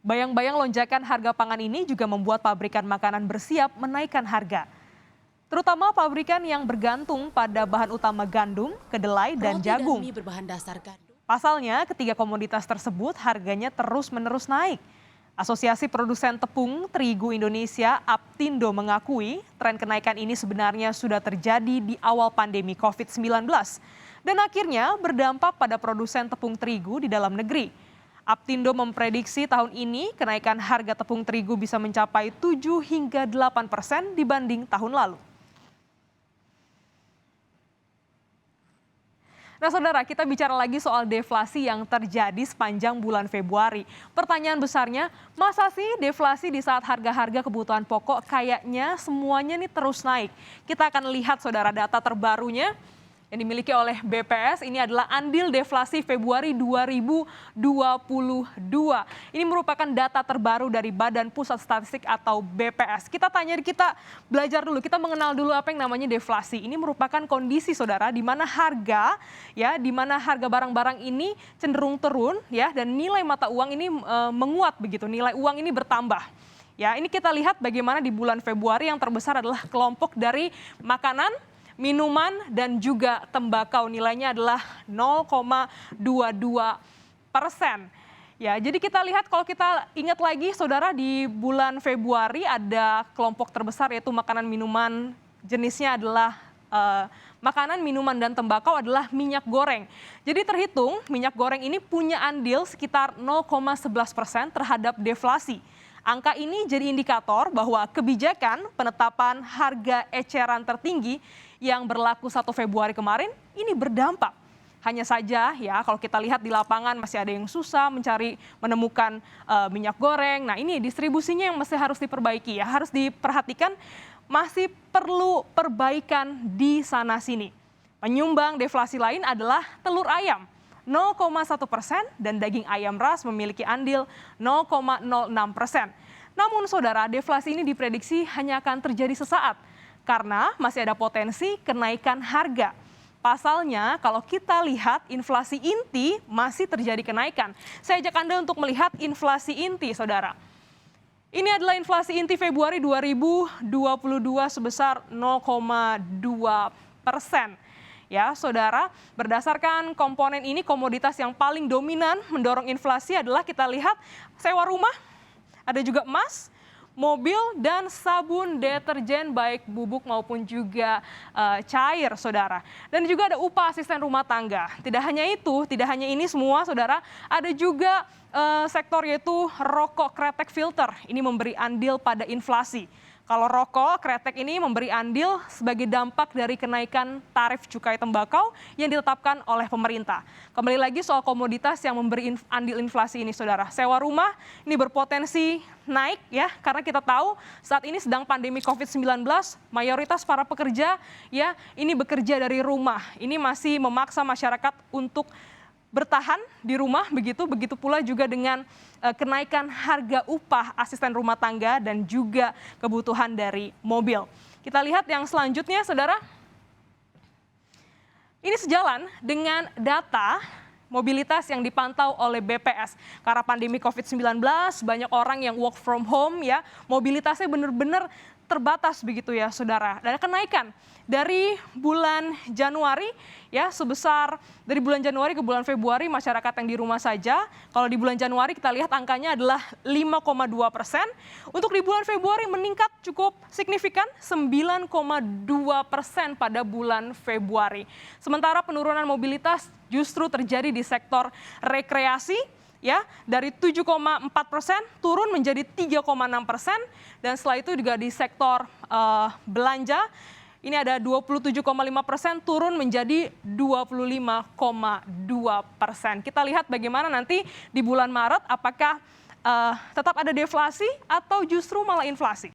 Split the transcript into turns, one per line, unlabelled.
Bayang-bayang lonjakan harga pangan ini juga membuat pabrikan makanan bersiap menaikkan harga. Terutama pabrikan yang bergantung pada bahan utama gandum, kedelai, dan
Roti dan
jagung.
mie berbahan dasar gandum.
Pasalnya, ketiga komoditas tersebut harganya terus-menerus naik. Asosiasi Produsen Tepung Terigu Indonesia, Aptindo, mengakui tren kenaikan ini sebenarnya sudah terjadi di awal pandemi COVID-19 dan akhirnya berdampak pada produsen tepung terigu di dalam negeri. Aptindo memprediksi tahun ini kenaikan harga tepung terigu bisa mencapai 7 hingga 8% dibanding tahun lalu. Nah saudara, kita bicara lagi soal deflasi yang terjadi sepanjang bulan Februari. Pertanyaan besarnya, masa sih deflasi di saat harga-harga kebutuhan pokok kayaknya semuanya nih terus naik? Kita akan lihat saudara data terbarunya yang dimiliki oleh BPS. Ini adalah andil deflasi Februari 2022. Ini merupakan data terbaru dari Badan Pusat Statistik atau BPS. Kita belajar dulu, kita mengenal dulu apa yang namanya deflasi. Ini merupakan kondisi saudara di mana harga barang-barang ini cenderung turun ya, dan nilai mata uang ini menguat begitu, nilai uang ini bertambah. Ya, ini kita lihat bagaimana di bulan Februari yang terbesar adalah kelompok dari makanan, minuman, dan juga tembakau, nilainya adalah 0,22%. Ya, jadi kita lihat kalau kita ingat lagi saudara di bulan Februari ada kelompok terbesar yaitu makanan minuman, jenisnya adalah makanan, minuman, dan tembakau adalah minyak goreng. Jadi terhitung minyak goreng ini punya andil sekitar 0,11% terhadap deflasi. Angka ini jadi indikator bahwa kebijakan penetapan harga eceran tertinggi yang berlaku 1 Februari kemarin ini berdampak. Hanya saja ya kalau kita lihat di lapangan masih ada yang susah menemukan minyak goreng. Nah ini distribusinya yang harus diperbaiki ya, harus diperhatikan, masih perlu perbaikan di sana sini. Penyumbang deflasi lain adalah telur ayam 0,1% dan daging ayam ras memiliki andil 0,06%. Namun saudara, deflasi ini diprediksi hanya akan terjadi sesaat karena masih ada potensi kenaikan harga. Pasalnya kalau kita lihat inflasi inti masih terjadi kenaikan. Saya ajak Anda untuk melihat inflasi inti saudara. Ini adalah inflasi inti Februari 2022 sebesar 0,2%. Ya, saudara, berdasarkan komponen ini komoditas yang paling dominan mendorong inflasi adalah kita lihat sewa rumah, ada juga emas, mobil, dan sabun deterjen baik bubuk maupun juga cair, saudara. Dan juga ada upah asisten rumah tangga. Tidak hanya ini semua, saudara, ada juga sektor yaitu rokok kretek filter. Ini memberi andil pada inflasi. Kalau rokok kretek ini memberi andil sebagai dampak dari kenaikan tarif cukai tembakau yang ditetapkan oleh pemerintah. Kembali lagi soal komoditas yang memberi andil inflasi ini saudara. Sewa rumah ini berpotensi naik ya, karena kita tahu saat ini sedang pandemi COVID-19, mayoritas para pekerja ya ini bekerja dari rumah. Ini masih memaksa masyarakat untuk bertahan di rumah, begitu pula juga dengan kenaikan harga upah asisten rumah tangga dan juga kebutuhan dari mobil. Kita lihat yang selanjutnya, saudara. Ini sejalan dengan data mobilitas yang dipantau oleh BPS. Karena pandemi COVID-19, banyak orang yang work from home ya, mobilitasnya benar-benar terbatas begitu ya saudara. Dan kenaikan dari bulan Januari ya dari bulan Januari ke bulan Februari masyarakat yang di rumah saja. Kalau di bulan Januari kita lihat angkanya adalah 5,2%. Untuk di bulan Februari meningkat cukup signifikan 9,2% pada bulan Februari. Sementara penurunan mobilitas justru terjadi di sektor rekreasi. Ya, dari 7,4% turun menjadi 3,6%, dan setelah itu juga di sektor belanja ini ada 27,5% turun menjadi 25,2%. Kita lihat bagaimana nanti di bulan Maret apakah tetap ada deflasi atau justru malah inflasi.